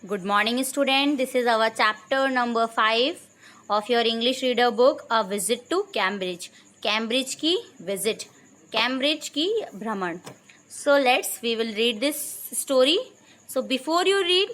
Good morning, student. This is our chapter number 5 of your English reader book, A Visit to Cambridge. Cambridge की visit, Cambridge की भ्रमण. So we will read this story. So before you read,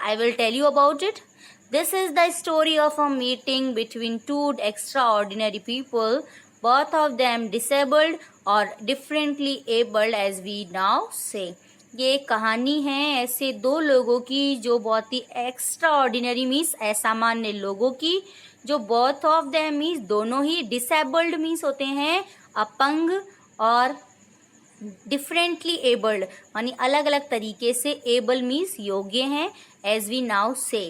I will tell you about it. This is the story of a meeting between two extraordinary people, both of them disabled or differently abled, as we now say. ये कहानी है ऐसे दो लोगों की जो बहुत ही extra ordinary means असामान्य लोगों की, जो बोथ ऑफ देम मीन्स दोनों ही, डिसेबल्ड मीन्स होते हैं अपंग और डिफरेंटली एबल्ड यानी अलग अलग तरीके से, एबल मीन्स योग्य हैं, as we now say.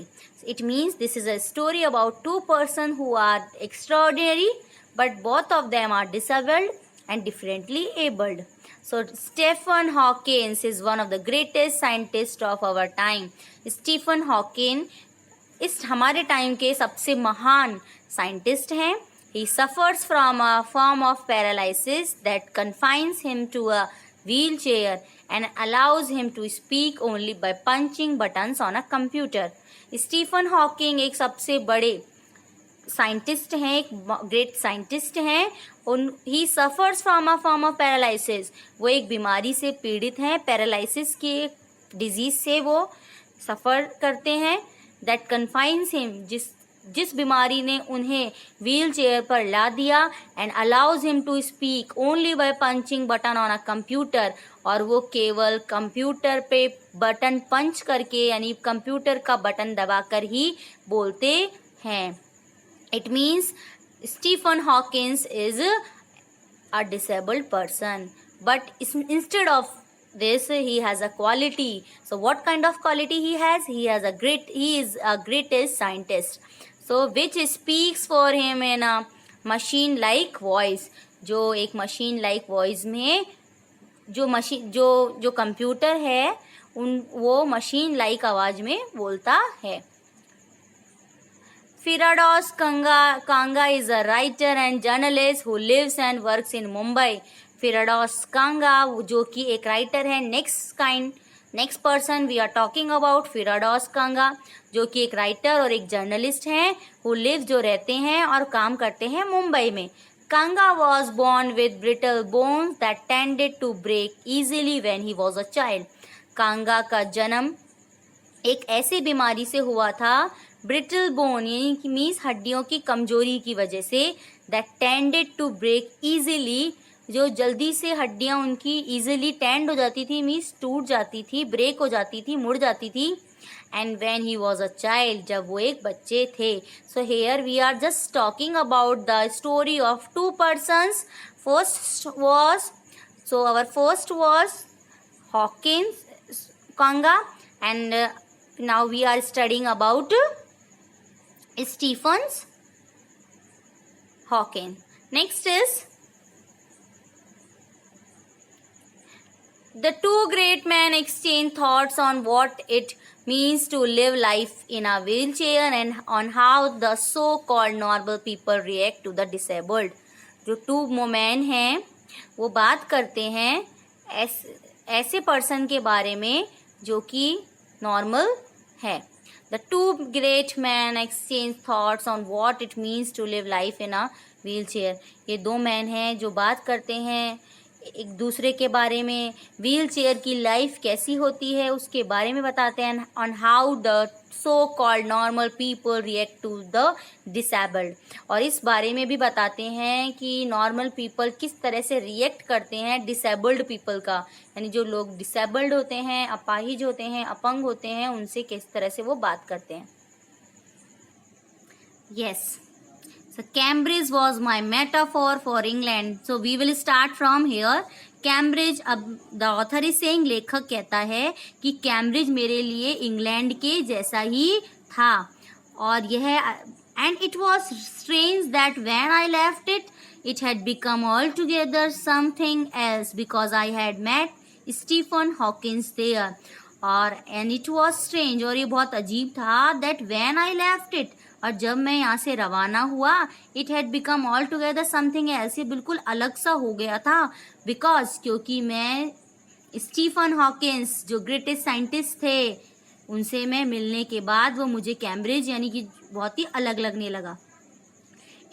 It means this is a story about two person who are extraordinary but both of them are disabled and differently abled. So Stephen Hawking is one of the greatest scientists of our time. Stephen Hawking इस हमारे time के सबसे महान scientist हैं. He suffers from a form of paralysis that confines him to a wheelchair and allows him to speak only by punching buttons on a computer. Stephen Hawking एक सबसे बड़े scientist हैं, एक ग्रेट साइंटिस्ट हैं. ही suffers from a form of paralysis, वो एक बीमारी से पीड़ित हैं, पैरालिसिस की डिजीज से वो सफ़र करते हैं. दैट कन्फाइंस हिम, जिस बीमारी ने उन्हें व्हील चेयर पर ला दिया. And allows him to speak only by punching button on a computer, और वो केवल कंप्यूटर पे बटन पंच करके यानी कंप्यूटर का बटन दबाकर ही बोलते हैं. It means Stephen Hawking is a disabled person, but instead of this he has a quality. So what kind of quality he has? He is a greatest scientist. So which speaks for him in a machine like voice. जो एक machine like voice में जो computer है वो machine like आवाज में बोलता है. Firdaus Kanga is a writer and journalist who lives and works in Mumbai. Firdaus Kanga जो कि एक राइटर है. Next person we are talking about Firdaus Kanga, जो कि एक राइटर और एक जर्नलिस्ट हैं. who live, जो रहते हैं और काम करते हैं मुंबई में. Kanga was born with brittle bones that tended to break easily when he was a child. Kanga का जन्म एक ऐसी बीमारी से हुआ था, ब्रिटल बोन यानी कि मीन्स हड्डियों की कमजोरी की वजह से, that tended to break easily, जो जल्दी से हड्डियां उनकी ईजिली टेंड हो जाती थी, मीन्स टूट जाती थी, ब्रेक हो जाती थी, मुड़ जाती थी. And when he was a child, जब वो एक बच्चे थे. So here we are just talking about the story of two persons. Our first was Hawking Kanga, and now we are studying about Stephen Hawking. Next is the two great men exchange thoughts on what it means to live life in a wheelchair and on how the so-called normal people react to the disabled. जो to man हैं वो बात करते हैं ऐसे person के बारे में जो कि नॉर्मल है. The two great men exchange thoughts on what it means to live life in a wheelchair. ये दो मैन हैं जो बात करते हैं एक दूसरे के बारे में, व्हील चेयर की लाइफ कैसी होती है उसके बारे में बताते हैं. on how the so called normal people react to the disabled, और इस बारे में भी बताते हैं कि नॉर्मल पीपल किस तरह से रिएक्ट करते हैं डिसेबल्ड पीपल का, यानी जो लोग डिसेबल्ड होते हैं, अपाहिज होते हैं, अपंग होते हैं, उनसे किस तरह से वो बात करते हैं. yes, so Cambridge was my metaphor for England. So we will start from here. Cambridge, अब द ऑथर इज सेइंग, लेखक कहता है कि कैम्ब्रिज मेरे लिए इंग्लैंड के जैसा ही था. और यह and it was strange that when I left it it had become all together something else because I had met Stephen Hawkins there. और एंड इट वॉज स्ट्रेंज, और ये बहुत अजीब था, that when I left it, और जब मैं यहाँ से रवाना हुआ, it had become all together something else, ये बिल्कुल अलग सा हो गया था. बिकॉज, क्योंकि मैं स्टीफन हॉकिंस जो ग्रेटेस्ट साइंटिस्ट थे उनसे मैं मिलने के बाद वो मुझे कैम्ब्रिज यानी कि बहुत ही अलग लगने लगा.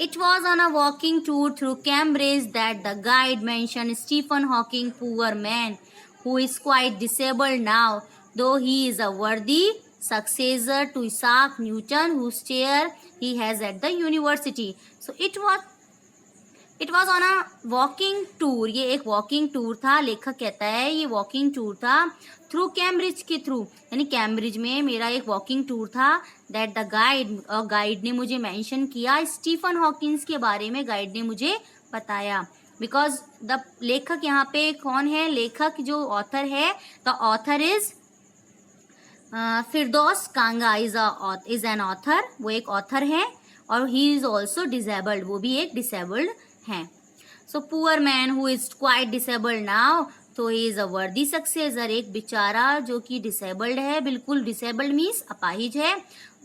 It was on a walking tour through Cambridge that the guide mentioned Stephen Hawking, poor man, who is quite disabled now, though he is a worthy successor to Isaac Newton, whose chair he has at the university. So it was on a walking tour. ये एक walking tour था. लेखक कहता है ये walking tour था through Cambridge के through, यानी कैम्ब्रिज में मेरा एक वॉकिंग टूर था. दैट द गाइड ने मुझे मेंशन किया स्टीफन हॉकिंस के बारे में. गाइड ने मुझे बताया बिकॉज द लेखक यहाँ पे कौन है, लेखक जो ऑथर है, the author is Firdaus Kanga is an author. वो एक ऑथर है और ही इज ऑल्सो डिसेबल्ड, वो भी एक डिसेबल्ड हैं. So poor man who is quite disabled now, तो ही इज अ वर्दी सक्सेसर. एक बेचारा जो कि डिसेबल्ड है, बिल्कुल डिसेबल्ड मीन्स अपाहिज है,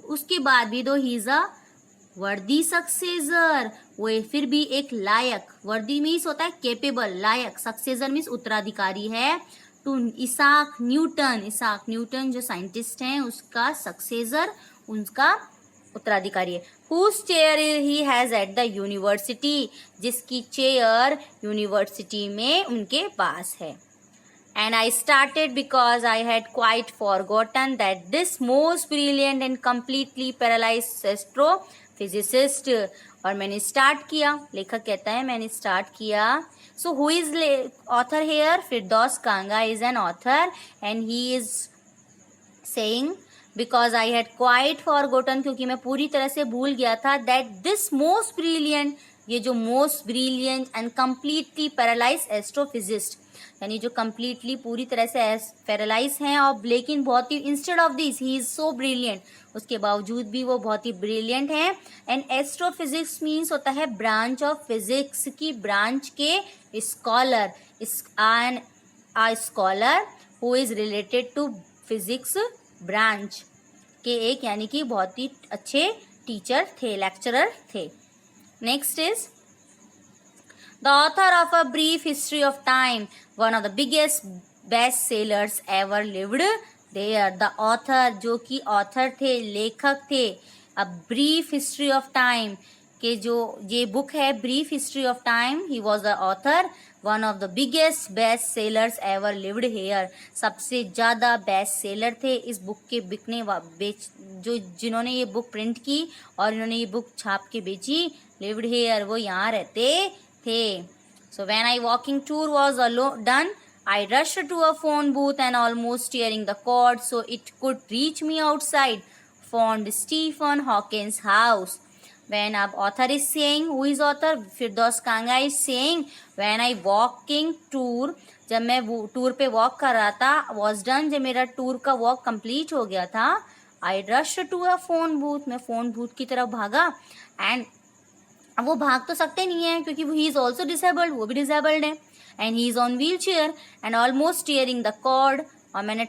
उसके बाद भी दो ही इज अ वर्दी सक्सेसर, वो फिर भी एक लायक. वर्दी मीन्स होता है केपेबल, लायक. सक्सेसर मीन्स उत्तराधिकारी है. टू इसाक न्यूटन जो साइंटिस्ट हैं उसका सक्सेसर, उनका उत्तराधिकारी है. Whose chair he has at the university, जिसकी चेयर यूनिवर्सिटी में उनके पास है. And I started because I had quite forgotten that this most brilliant and completely paralyzed astrophysicist. और मैंने स्टार्ट किया, लेखक कहता है मैंने स्टार्ट किया. So who is author here? Firdaus Kanga is an author and he is saying because I had quite forgotten, क्योंकि मैं पूरी तरह से भूल गया था. दैट दिस मोस्ट ब्रिलियंट, ये जो most brilliant and completely paralyse astrophysicist, यानी जो कम्प्लीटली पूरी तरह से पैरालाइज हैं और लेकिन बहुत ही instead of this he is so brilliant, उसके बावजूद भी वो बहुत ही ब्रिलियंट हैं. एंड एस्ट्रोफिजिक्स मीन्स होता है ब्रांच ऑफ फिजिक्स की ब्रांच के scholar. Scholar who is related to physics branch के एक, यानी कि बहुत ही अच्छे टीचर थे, लेक्चरर थे. Next is the author of a brief history of time, one of the biggest best sellers ever lived there. The author जो कि ऑथर थे, लेखक थे, a brief history of time के जो ये बुक है brief history of time, he was the author. One of the biggest best sellers ever lived here, सबसे ज़्यादा बेस्ट सेलर थे इस बुक के बिकने जो जिन्होंने ये बुक प्रिंट की और इन्होंने ये बुक छाप के बेची. लिव्ड हेयर, वो यहाँ रहते थे. So when I walking tour was done, I rushed to a phone booth and almost tearing the cord so it could reach me outside. Found Stephen Hawking's house. When our author is saying, who is author? Firdaus Kanga is saying, when I walking tour, जब मैं tour पे walk कर रहा था, was done, जब मेरा tour का walk complete हो गया था, I rushed to a phone booth, मैं फोन बूथ की तरफ भागा. एंड अब वो भाग तो सकते नहीं है क्योंकि ही इज ऑल्सो डिसेबल्ड, वो भी डिसेबल्ड है. And he is on wheelchair and almost tearing the cord. और मैंने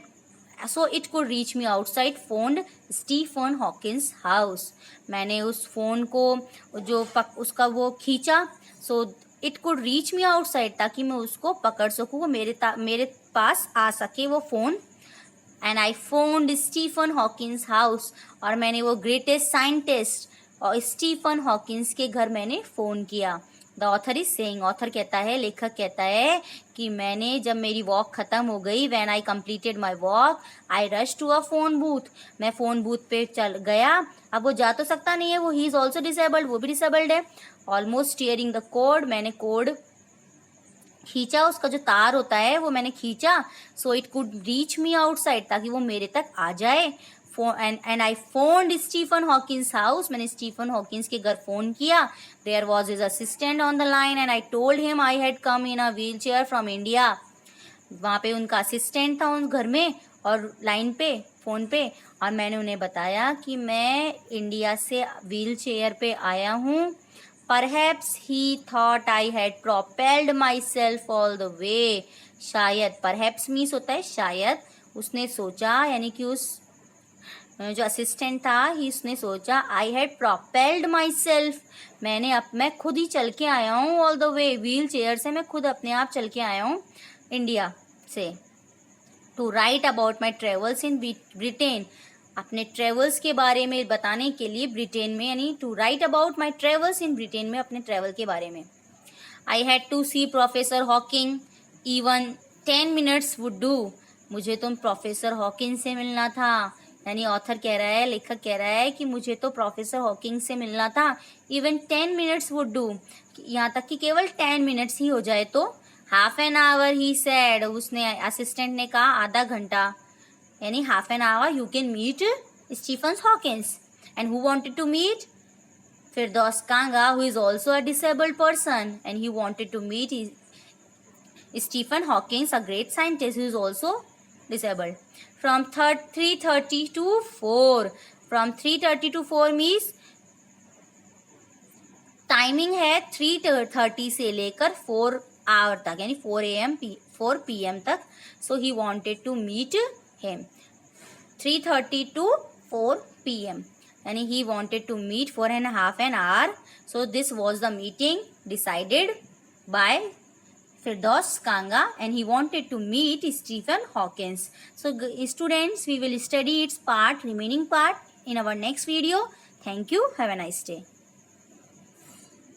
so it could reach me outside. Phoned Stephen Hawking's house. मैंने उस फोन को जो उसका वो खींचा, so it could reach me outside, ताकि मैं उसको पकड़ सकूँ, वो मेरे पास आ सके वो phone. And I phoned Stephen Hawking's house. और मैंने वो ग्रेटेस्ट साइंटिस्ट और स्टीफन हॉकिंस के घर मैंने फोन किया. The author is saying, author कहता है, लेखक कहता है कि मैंने जब मेरी वॉक खत्म हो गई, when I completed my walk, I rush to a phone booth, मैं फोन बूथ पे चल गया. अब वो जा तो सकता नहीं है, वो ही इज ऑल्सो डिसेबल्ड, वो भी डिसेबल्ड है. ऑलमोस्ट टीयरिंग द कोड, मैंने कोड खींचा, उसका जो तार होता है वो मैंने खींचा. So it could reach me outside, ताकि वो मेरे तक आ जाए. And I phoned Stephen Hawking's house. मैंने स्टीफन हॉकिंस के घर फोन किया. There was his assistant on the line and I told him I had come in a wheelchair from India. वहाँ पे उनका असिस्टेंट था उन घर में और लाइन पे फोन पे, और मैंने उन्हें बताया कि मैं इंडिया से व्हील चेयर पे आया हूँ. Perhaps he thought I had propelled myself all the way. शायद, perhaps means होता है शायद, उसने सोचा, यानी कि उस जो असिस्टेंट था ही उसने सोचा, I had propelled my self, मैं खुद ही चल के आया हूँ all the way, wheel chair से मैं खुद अपने आप चल के आया हूँ इंडिया से. To write about my travels in Britain, अपने ट्रेवल्स के बारे में बताने के लिए ब्रिटेन में, यानी to write about my travels in Britain में, अपने ट्रेवल के बारे में. I had to see professor Hawking, even 10 minutes would do, मुझे तो प्रोफेसर हॉकिंग से मिलना था. यानी ऑथर कह रहा है, लेखक कह रहा है कि मुझे तो प्रोफेसर हॉकिंग से मिलना था. इवन 10 minutes वुड डू, यहाँ तक कि केवल 10 minutes ही हो जाए तो. हाफ एन आवर ही सेड, उसने असिस्टेंट ने कहा आधा घंटा, यानी half an hour you can meet Stephen Hawkins. And who wanted to meet Firdaus Kanga, who is also a disabled person, and he wanted to meet Stephen Hawking, a great scientist who is also disabled. From 3:30 to 4, from 3:30 to 4 means timing है 3:30 से लेकर 4 our तक, यानी 4 PM तक. So he wanted to meet him 3:30 to 4 PM. And he wanted to meet for half an hour. So this was the meeting decided by Firdaus Kanga, and he wanted to meet Stephen Hawking. So students, we will study its remaining part in our next video. Thank you. Have a nice day.